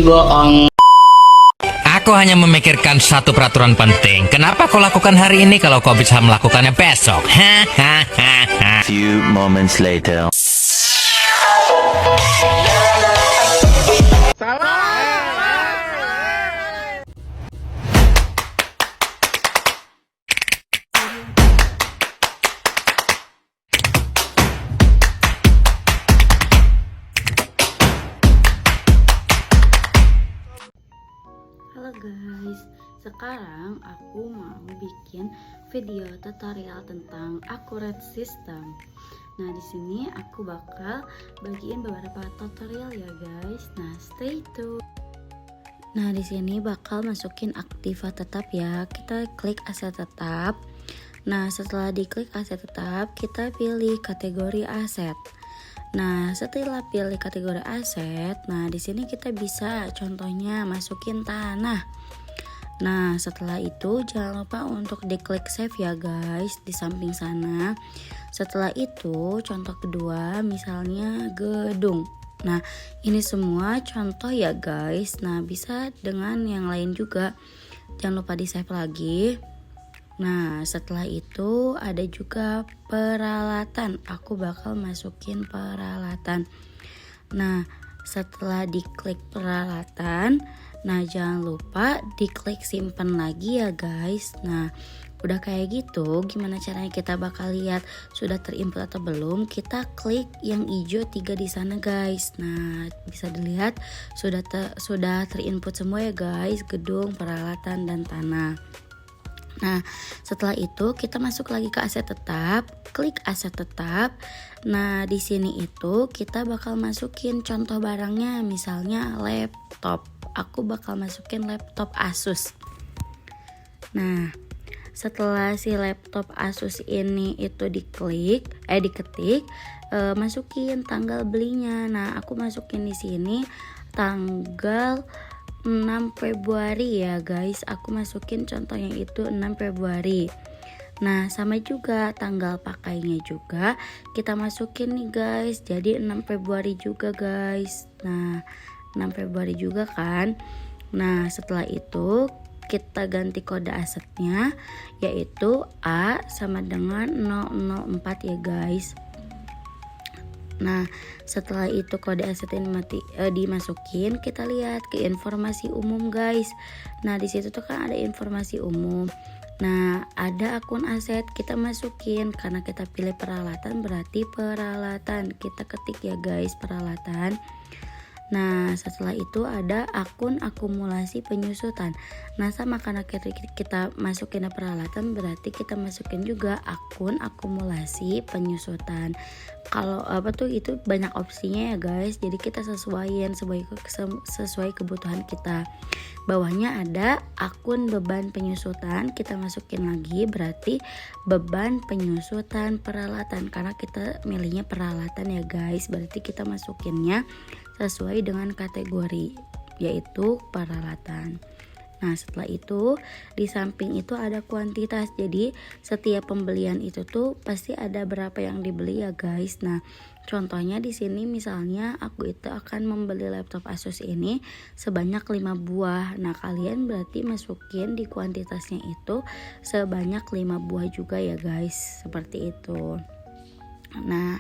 Aku hanya memikirkan satu peraturan penting. Kenapa kau lakukan hari ini kalau kau bisa melakukannya besok? Few moments later. Halo guys, sekarang aku mau bikin video tutorial tentang accurate system. Nah, di sini aku bakal bagiin beberapa tutorial ya guys. Nah, stay tune. Nah, di sini bakal masukin aktiva tetap ya. Kita klik aset tetap. Nah, setelah diklik aset tetap, kita pilih kategori aset. Nah, setelah pilih kategori aset, nah di sini kita bisa contohnya masukin tanah. Nah, setelah itu jangan lupa untuk diklik save ya guys di samping sana. Setelah itu contoh kedua misalnya gedung. Nah, ini semua contoh ya guys. Nah, bisa dengan yang lain juga. Jangan lupa di save lagi. Nah, setelah itu ada juga peralatan. Aku bakal masukin peralatan. Nah, setelah diklik peralatan, nah jangan lupa diklik simpan lagi ya guys. Nah, udah kayak gitu, gimana caranya kita bakal lihat sudah terinput atau belum? Kita klik yang hijau 3 di sana guys. Nah, bisa dilihat sudah terinput semua ya guys, gedung, peralatan dan tanah. Nah, setelah itu kita masuk lagi ke aset tetap, klik aset tetap. Nah, di sini itu kita bakal masukin contoh barangnya, misalnya laptop. Aku bakal masukin laptop Asus. Nah, setelah si laptop Asus ini itu diketik, masukin tanggal belinya. Nah, aku masukin di sini tanggal 6 Februari ya guys. Aku masukin contohnya itu 6 Februari. Nah, sama juga tanggal pakainya juga kita masukin nih guys. Jadi 6 Februari juga guys. Nah, 6 Februari juga kan. Nah, setelah itu kita ganti kode asetnya yaitu A sama dengan 004 ya guys. Nah, setelah itu kode aset ini dimasukin, kita lihat ke informasi umum guys. Nah, di situ tuh kan ada informasi umum. Nah, ada akun aset, kita masukin karena kita pilih peralatan berarti peralatan. Kita ketik ya guys, peralatan. Nah, setelah itu ada akun akumulasi penyusutan. Nah, sama karena kita masukin peralatan berarti kita masukin juga akun akumulasi penyusutan. Kalau itu banyak opsinya ya guys. Jadi kita sesuaiin sesuai kebutuhan kita. Bawahnya ada akun beban penyusutan, kita masukin lagi berarti beban penyusutan peralatan karena kita milihnya peralatan ya guys. Berarti kita masukinnya sesuai dengan kategori yaitu peralatan. Nah, setelah itu di samping itu ada kuantitas. Jadi setiap pembelian itu tuh pasti ada berapa yang dibeli ya guys. Nah, contohnya di sini misalnya aku itu akan membeli laptop Asus ini sebanyak 5 buah. Nah, kalian berarti masukin di kuantitasnya itu sebanyak 5 buah juga ya guys. Seperti itu. Nah,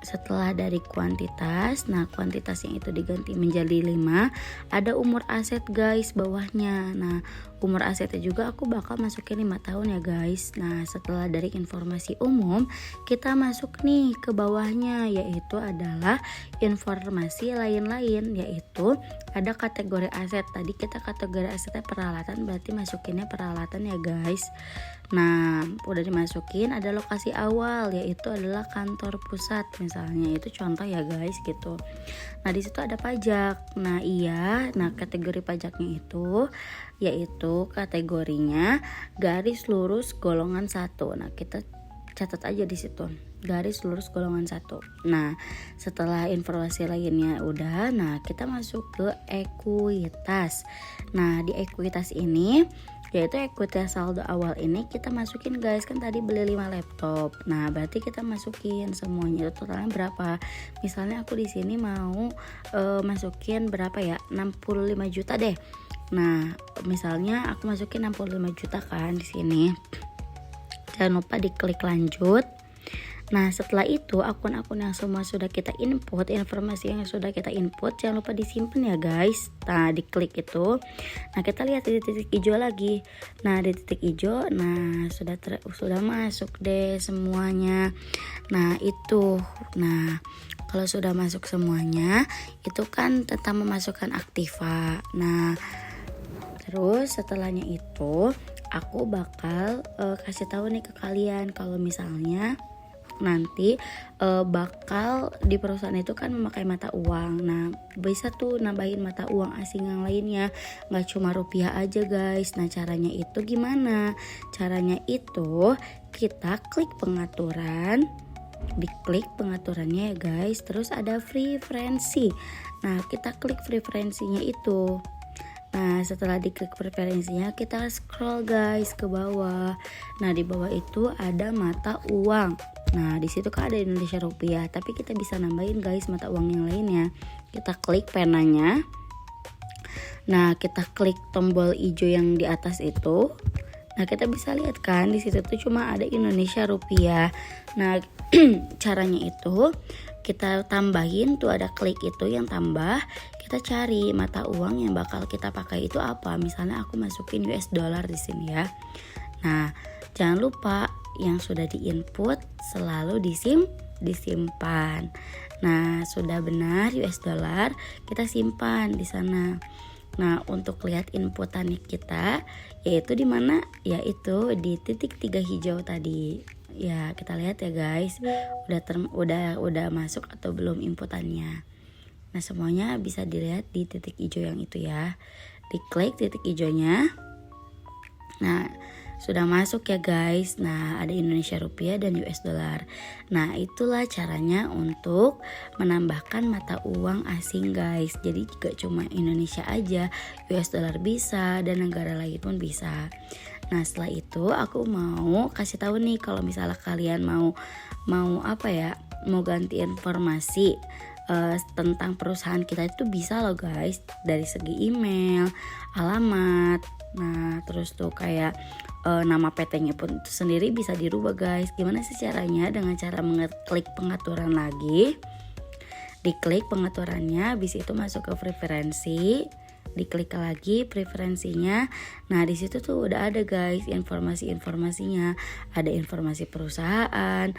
setelah dari kuantitas, nah kuantitas yang itu diganti menjadi 5, ada umur aset guys bawahnya. Nah, umur asetnya juga aku bakal masukin 5 tahun ya guys. Nah, setelah dari informasi umum, kita masuk nih ke bawahnya yaitu adalah informasi lain-lain, yaitu ada kategori aset. Tadi kita kategori asetnya peralatan, berarti masukinnya peralatan ya guys. Nah, udah dimasukin, ada lokasi awal yaitu adalah kantor pusat misalnya, itu contoh ya guys gitu. Nah, di situ ada pajak. Nah, kategori pajaknya itu yaitu kategorinya garis lurus golongan 1. Nah, kita catat aja di situ garis lurus golongan 1. Nah, setelah informasi lainnya udah, nah kita masuk ke ekuitas. Nah, di ekuitas ini yaitu equity saldo awal ini kita masukin guys, kan tadi beli 5 laptop. Nah, berarti kita masukin semuanya itu totalnya berapa. Misalnya aku di sini mau masukin berapa ya? 65 juta deh. Nah, misalnya aku masukin 65 juta kan di sini. Jangan lupa diklik lanjut. Nah, setelah itu akun-akun yang semua sudah kita input, informasi yang sudah kita input jangan lupa disimpan ya guys. Nah, diklik itu. Nah, kita lihat di titik hijau lagi. Nah, di titik hijau, nah sudah masuk deh semuanya. Nah, itu. Nah, kalau sudah masuk semuanya, itu kan tentang memasukkan aktiva. Nah, terus setelahnya itu aku bakal kasih tahu nih ke kalian kalau misalnya nanti bakal di perusahaan itu kan memakai mata uang. Nah, bisa tuh nambahin mata uang asing yang lainnya, nggak cuma rupiah aja guys. Nah, caranya itu gimana? Caranya itu kita klik pengaturan, diklik pengaturannya ya guys, terus ada preferensi. Nah, kita klik preferensinya itu. Nah, setelah diklik preferensinya kita scroll guys ke bawah. Nah, di bawah itu ada mata uang. Nah, di situ kan ada Indonesia rupiah, tapi kita bisa nambahin guys mata uang yang lainnya. Kita klik penanya. Nah, kita klik tombol hijau yang di atas itu. Nah, kita bisa lihat kan di situ tuh cuma ada Indonesia rupiah. Nah, caranya itu kita tambahin tuh, ada klik itu yang tambah. Kita cari mata uang yang bakal kita pakai itu apa. Misalnya aku masukin US dollar di sini ya. Nah, jangan lupa yang sudah diinput selalu disimpan. Nah, sudah benar US dollar, kita simpan di sana. Nah, untuk lihat inputan kita yaitu di mana? Yaitu di titik 3 hijau tadi. Ya, kita lihat ya guys. Udah masuk atau belum inputannya. Nah, semuanya bisa dilihat di titik hijau yang itu ya. Diklik titik hijaunya. Nah, sudah masuk ya guys. Nah, ada Indonesia rupiah dan US dollar. Nah, itulah caranya untuk menambahkan mata uang asing guys. Jadi gak cuma Indonesia aja, US dollar bisa dan negara lain pun bisa. Nah, setelah itu aku mau kasih tahu nih kalau misalnya kalian mau apa ya, mau ganti informasi tentang perusahaan kita itu bisa loh guys, dari segi email, alamat. Nah, terus tuh kayak nama PT-nya pun itu sendiri bisa dirubah guys. Gimana sih caranya? Dengan cara mengeklik pengaturan lagi. Diklik pengaturannya, habis itu masuk ke preferensi. Diklik lagi preferensinya. Nah, di situ tuh udah ada guys informasi-informasinya. Ada informasi perusahaan,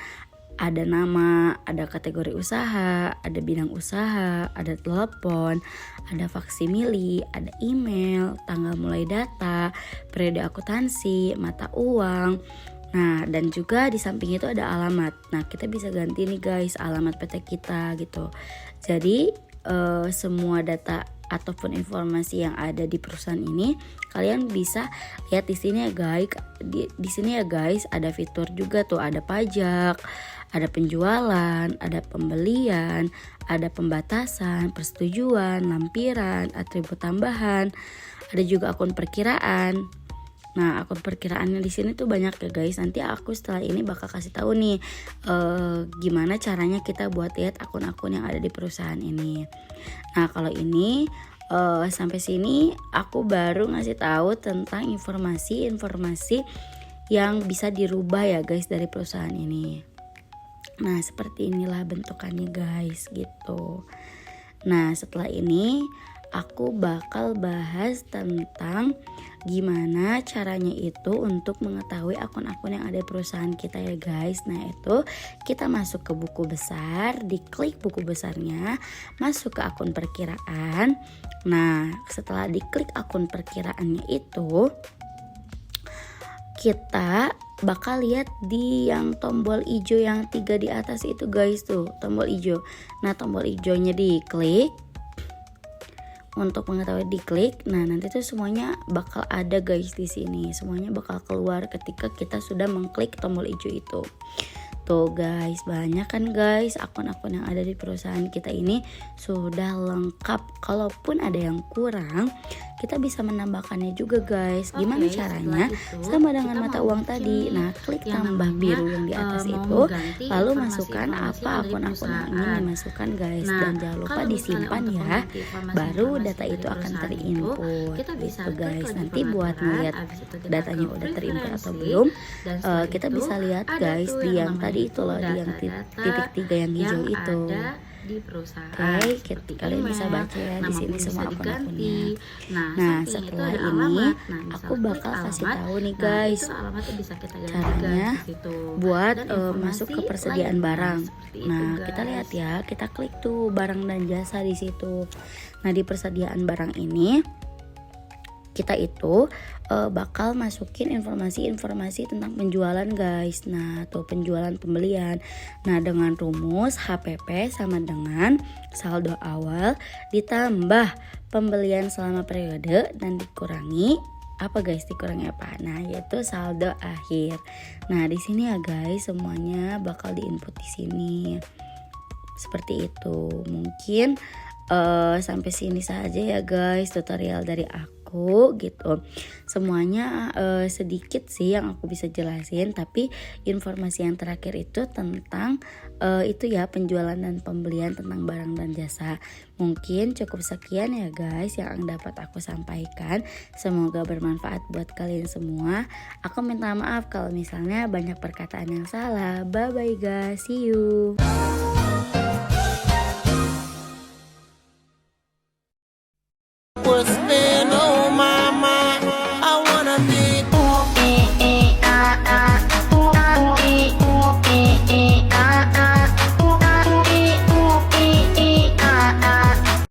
ada nama, ada kategori usaha, ada bidang usaha, ada telepon, ada faksimili, ada email, tanggal mulai data, periode akuntansi, mata uang. Nah, dan juga di samping itu ada alamat. Nah, kita bisa ganti nih guys alamat PT kita gitu. Jadi semua data ataupun informasi yang ada di perusahaan ini kalian bisa lihat di sini ya guys. Di sini ya guys ada fitur juga tuh, ada pajak, ada penjualan, ada pembelian, ada pembatasan, persetujuan, lampiran, atribut tambahan, ada juga akun perkiraan. Nah, akun perkiraannya di sini tuh banyak ya guys. Nanti aku setelah ini bakal kasih tahu nih gimana caranya kita buat lihat akun-akun yang ada di perusahaan ini. Nah, kalau ini sampai sini aku baru ngasih tahu tentang informasi yang bisa dirubah ya guys dari perusahaan ini. Nah, seperti inilah bentukannya guys gitu. Nah, setelah ini aku bakal bahas tentang gimana caranya itu untuk mengetahui akun-akun yang ada di perusahaan kita ya guys. Nah, itu kita masuk ke buku besar, diklik buku besarnya, masuk ke akun perkiraan. Nah, setelah diklik akun perkiraannya itu, kita bakal lihat di yang tombol hijau yang 3 di atas itu guys tuh, tombol hijau. Nah, tombol hijaunya diklik. Untuk mengetahui diklik, nah nanti tuh semuanya bakal ada guys di sini. Semuanya bakal keluar ketika kita sudah mengklik tombol hijau itu. Tuh guys, banyak kan guys akun-akun yang ada di perusahaan kita ini sudah lengkap. Kalaupun ada yang kurang, kita bisa menambahkannya juga guys. Gimana Oke, caranya? setelah itu, Sama dengan kita mata mau uang bikin tadi. Nah, klik yang tambah namanya, biru yang di atas mau itu, mengganti lalu informasi-informasi masukkan yang apa ada di akun-akun yang ingin perusahaan. dimasukkan guys. Nah, Dan jangan lupa kalau misalnya disimpan untuk ya. mengganti informasi-informasi Baru data dari itu akan perusahaan terinput. kita bisa Gitu klik guys. lagi Nanti buat pengaturan, melihat habis itu kita datanya ke udah terinput atau preferensi, belum, dan setelah kita itu bisa lihat ada guys tuh di yang namanya tadi itu loh, di yang data-data titik 3 yang hijau itu. ada di perusahaan. Oke, Seperti kalian email, bisa baca ya di nama sini pun semua bisa diganti. akun-akunnya. Nah, Nah, sampingnya itu setelah ada ini alamat. Nah, aku misal bakal klik kasih alamat. tahu nih Nah, guys itu alamatnya bisa kita ganti caranya guys di situ. buat Dan informasi masuk ke persediaan lainnya, barang. seperti itu, Nah, guys. kita lihat ya, kita klik tuh barang dan jasa di situ. Nah, di persediaan barang ini kita itu bakal masukin informasi-informasi tentang penjualan guys. Nah, tuh penjualan pembelian. Nah, dengan rumus HPP sama dengan saldo awal ditambah pembelian selama periode dan dikurangi apa guys? Dikurangi apa? Nah, yaitu saldo akhir. Nah, di sini ya guys, semuanya bakal diinput di sini. Seperti itu. Mungkin sampai sini saja ya guys tutorial dari aku gitu. Semuanya sedikit sih yang aku bisa jelasin, tapi informasi yang terakhir itu tentang itu ya penjualan dan pembelian tentang barang dan jasa. Mungkin cukup sekian ya guys yang dapat aku sampaikan. Semoga bermanfaat buat kalian semua. Aku minta maaf kalau misalnya banyak perkataan yang salah. Bye bye guys, see you.